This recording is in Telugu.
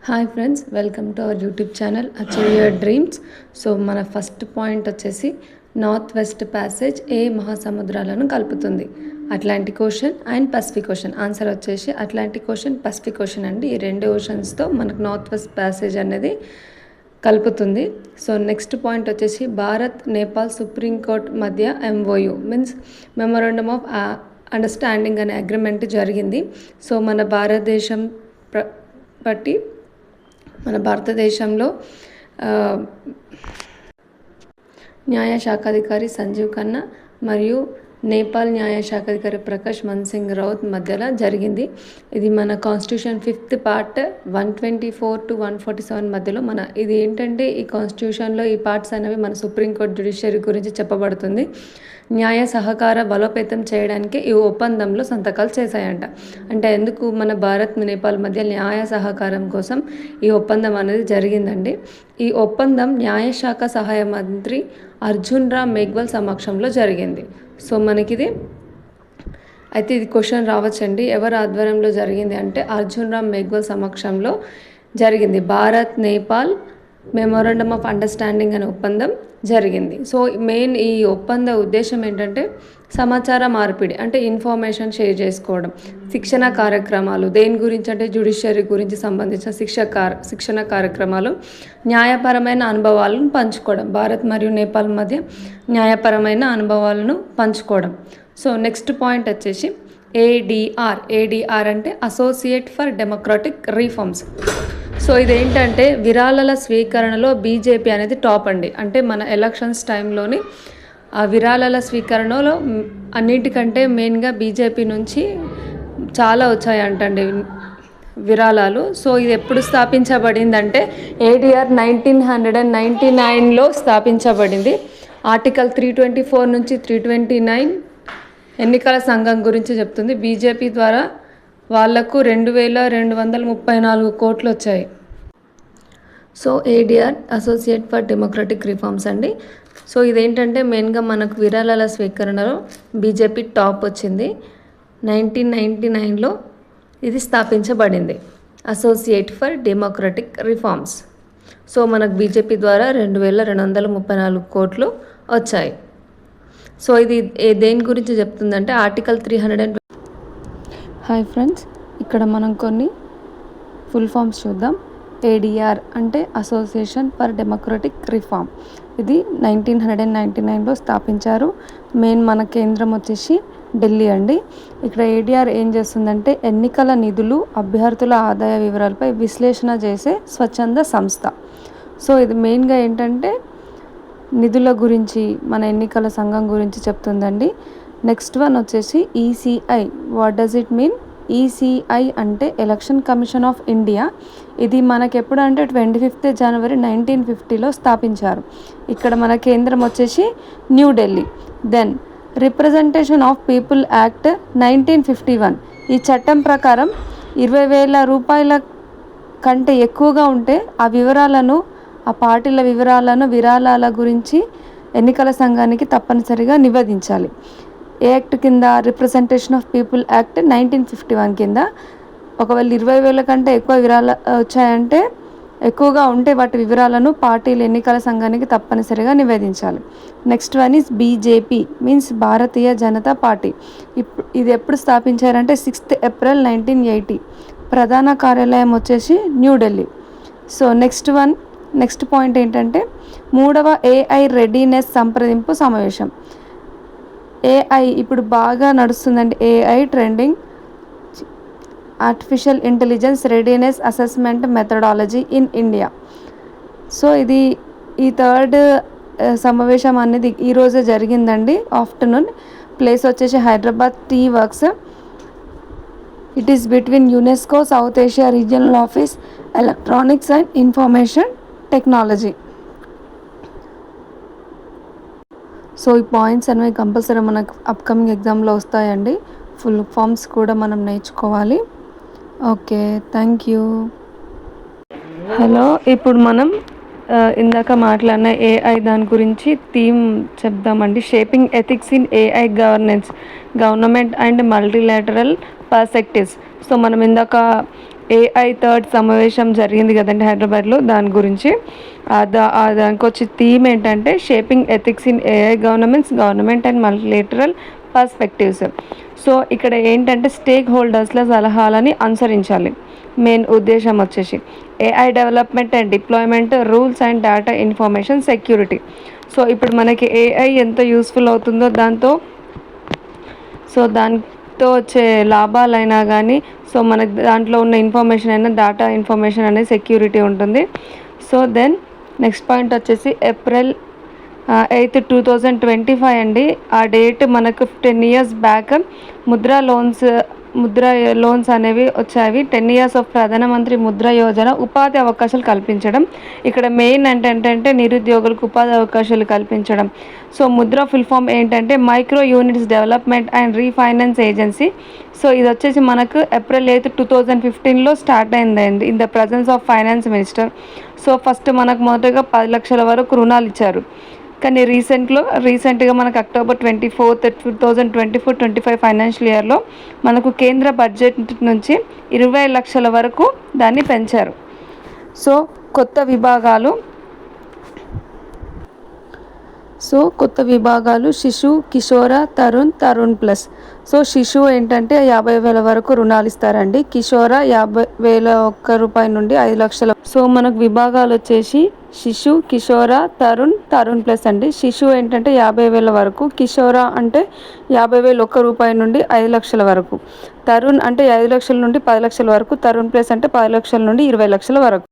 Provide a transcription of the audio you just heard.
Hi friends, welcome to our YouTube channel achieve your dreams. So మన ఫస్ట్ పాయింట్ వచ్చేసి నార్త్ వెస్ట్ ప్యాసేజ్ ఏ మహాసముద్రాలను కలుపుతుంది? Atlantic ocean and Pacific ocean. Answer వచ్చేసి అట్లాంటిక్ ఓషన్, పసిఫిక్ ఓషన్ అండి. ఈ రెండు ఓషన్స్తో మనకు నార్త్ వెస్ట్ ప్యాసేజ్ అనేది కలుపుతుంది. సో నెక్స్ట్ పాయింట్ వచ్చేసి భారత్ నేపాల్ సుప్రీంకోర్టు మధ్య MoU means memorandum of understanding అనే అగ్రిమెంట్ జరిగింది. సో మన భారతదేశం బట్టి మన భారతదేశంలో న్యాయశాఖాధికారి సంజీవ్ ఖన్నా మరియు నేపాల్ న్యాయశాఖాధికారి ప్రకాష్ మన్సింగ్ రౌత్ మధ్యలో జరిగింది. ఇది మన కాన్స్టిట్యూషన్ 5th పార్ట్ 124 to 147 మధ్యలో ఇది ఏంటంటే ఈ కాన్స్టిట్యూషన్లో ఈ పార్ట్స్ అనేవి మన సుప్రీంకోర్టు జ్యుడిషియరీ గురించి చెప్పబడుతుంది. న్యాయ సహకార బలోపేతం చేయడానికి ఈ ఒప్పందంలో సంతకాలు చేశాయంట. అంటే ఎందుకు మన భారత్ నేపాల్ మధ్య న్యాయ సహకారం కోసం ఈ ఒప్పందం అనేది జరిగిందండి. ఈ ఒప్పందం న్యాయశాఖ సహాయ మంత్రి అర్జున్ రామ్ మేఘ్వాల్ సమక్షంలో జరిగింది. సో మనకిది అయితే ఇది క్వశ్చన్ రావచ్చండి, ఎవరి ఆధ్వర్యంలో జరిగింది అంటే అర్జున్ రామ్ మేఘ్వాల్ సమక్షంలో జరిగింది. Bharat Nepal memorandum of understanding అనే ఒప్పందం జరిగింది. సో మెయిన్ ఈ ఒప్పంద ఉద్దేశం ఏంటంటే సమాచార మార్పిడి, అంటే ఇన్ఫర్మేషన్ షేర్ చేసుకోవడం, శిక్షణ కార్యక్రమాలు, దేని గురించి అంటే జ్యుడిషియరీ గురించి సంబంధించిన శిక్షణ కార్యక్రమాలు, న్యాయపరమైన అనుభవాలను పంచుకోవడం, భారత్ మరియు నేపాల్ మధ్య న్యాయపరమైన అనుభవాలను పంచుకోవడం. సో నెక్స్ట్ పాయింట్ వచ్చేసి ఏడిఆర్ అంటే associate for democratic reforms. So ఇదేంటంటే విరాళాల స్వీకరణలో బీజేపీ అనేది టాప్ అండి. అంటే మన ఎలక్షన్స్ టైంలోని ఆ విరాళాల స్వీకరణలో అన్నిటికంటే మెయిన్గా బీజేపీ నుంచి చాలా వచ్చాయంటండి విరాళాలు. సో ఇది ఎప్పుడు స్థాపించబడిందంటే ఏడిఆర్ 1999లో స్థాపించబడింది. ఆర్టికల్ 324 నుంచి 329 ఎన్నికల సంఘం గురించి చెప్తుంది. బీజేపీ ద్వారా వాళ్లకు 2234 కోట్లు వచ్చాయి. So ADR associate for democratic reforms అండి. సో ఇదేంటంటే మెయిన్గా మనకు విరాళాల స్వీకరణలో బీజేపీ టాప్ వచ్చింది. 1999లో ఇది స్థాపించబడింది, associate for democratic reforms. So మనకు బీజేపీ ద్వారా 2234 కోట్లు వచ్చాయి. సో ఇది దేని గురించి చెప్తుందంటే ఆర్టికల్ 300. హాయ్ ఫ్రెండ్స్, ఇక్కడ మనం కొన్ని ఫుల్ ఫామ్స్ చూద్దాం. ఏడిఆర్ అంటే అసోసియేషన్ ఫర్ డెమోక్రటిక్ రిఫార్మ్. ఇది 1999లో స్థాపించారు. మెయిన్ మన కేంద్రం వచ్చేసి ఢిల్లీ అండి. ఇక్కడ ఏడిఆర్ ఏం చేస్తుందంటే ఎన్నికల నిధులు, అభ్యర్థుల ఆదాయ వివరాలపై విశ్లేషణ చేసే స్వచ్ఛంద సంస్థ. సో ఇది మెయిన్గా ఏంటంటే నిధుల గురించి, మన ఎన్నికల సంఘం గురించి చెప్తుందండి. నెక్స్ట్ వన్ వచ్చేసి ECI. What does it mean? ECI అంటే ఎలక్షన్ కమిషన్ ఆఫ్ ఇండియా. ఇది మనకి ఎప్పుడు అంటే 25 జనవరి 1950లో స్థాపించారు. ఇక్కడ మన కేంద్రం వచ్చేసి New Delhi. Then representation of people act 1951. ఈ చట్టం ప్రకారం 20,000 రూపాయల కంటే ఎక్కువగా ఉంటే ఆ వివరాలను, ఆ పార్టీల విరాళాల గురించి ఎన్నికల సంఘానికి తప్పనిసరిగా నివేదించాలి. ఏ యాక్ట్ కింద? రిప్రజెంటేషన్ ఆఫ్ పీపుల్ యాక్ట్ 1951 కింద. ఒకవేళ 20,000 కంటే ఎక్కువ విరాళాలు వచ్చాయంటే, ఎక్కువగా ఉంటే వాటి వివరాలను పార్టీల ఎన్నికల సంఘానికి తప్పనిసరిగా నివేదించాలి. Next one is BJP means Bharatiya Janata party. ఇది ఎప్పుడు స్థాపించారంటే 6th ఏప్రిల్ 1980. ప్రధాన కార్యాలయం వచ్చేసి న్యూఢిల్లీ. సో నెక్స్ట్ పాయింట్ ఏంటంటే 3వ ఏఐ రెడీనెస్ సంప్రదింపు సమావేశం. ఏఐ ఇప్పుడు బాగా నడుస్తుందండి. AI trending, artificial intelligence readiness assessment methodology in India. So ఇది ఈ 3rd సమావేశం అనేది ఈరోజే జరిగిందండి ఆఫ్టర్నూన్. ప్లేస్ వచ్చేసి Hyderabad T works. It is between UNESCO south Asia regional office, electronics and information technology. So ఈ పాయింట్స్ అనేవి కంపల్సరీ మనకు అప్కమింగ్ ఎగ్జామ్లో వస్తాయండి. ఫుల్ ఫామ్స్ కూడా మనం నేర్చుకోవాలి. Okay, thank you. హలో, ఇప్పుడు మనం ఇందాక మాట్లాడిన ఏఐ దాని గురించి థీమ్ చెప్దామండి. Shaping ethics in AI governance, government and multilateral perspectives. So మనం ఇందాక ఏఐ థర్డ్ సమావేశం జరిగింది కదండి హైదరాబాద్లో, దాని గురించి. దానికి వచ్చే థీమ్ ఏంటంటే shaping ethics in AI government and multilateral perspectives. So ఇక్కడ ఏంటంటే స్టేక్ హోల్డర్స్ల సలహాలని అనుసరించాలి. మెయిన్ ఉద్దేశం వచ్చేసి AI development and deployment, rules and data information security. So ఇప్పుడు మనకి ఏఐ ఎంత యూస్ఫుల్ అవుతుందో దాంతో వచ్చే లాభాలైనా కానీ, సో మనకి దాంట్లో ఉన్న ఇన్ఫర్మేషన్ అయినా, డేటా ఇన్ఫర్మేషన్ అనేది సెక్యూరిటీ ఉంటుంది. సో దెన్ నెక్స్ట్ పాయింట్ వచ్చేసి April 8, 2025 అండి. ఆ డేట్ మనకు 10 years బ్యాక్ ముద్రా లోన్స్ అనేవి వచ్చాయి. 10 years ఆఫ్ ప్రధానమంత్రి ముద్రా యోజన ఉపాధి అవకాశాలు కల్పించడం. ఇక్కడ మెయిన్ ఏంటంటే నిరుద్యోగులకు ఉపాధి అవకాశాలు కల్పించడం. సో ముద్రా ఫుల్ ఫామ్ ఏంటంటే micro units development and refinance agency. So ఇది వచ్చేసి మనకు April 8, 2015లో స్టార్ట్ అయిందండి in the presence of finance minister. So first మనకు మొదటగా 10 లక్షల వరకు రుణాలు ఇచ్చారు. కానీ రీసెంట్గా మనకు October 24, 2024-25 ఫైనాన్షియల్ ఇయర్లో మనకు కేంద్ర బడ్జెట్ నుంచి 20 లక్షల వరకు దాన్ని పెంచారు. సో కొత్త విభాగాలు శిశు, కిషోర, తరుణ్ ప్లస్. సో శిశు ఏంటంటే 50,000 వరకు రుణాలు ఇస్తారండి. కిషోర 50,000 రూపాయల నుండి 5 లక్షల. సో మనకు విభాగాలు వచ్చేసి శిశు, కిషోర, తరుణ్ ప్లస్ అండి. శిశు ఏంటంటే 50,000 వరకు, కిషోర అంటే 50,000 రూపాయల నుండి 5 లక్షల వరకు, తరుణ్ అంటే 5 లక్షల నుండి 10 లక్షల వరకు, తరుణ్ ప్లస్ అంటే 10 లక్షల నుండి 20 లక్షల వరకు.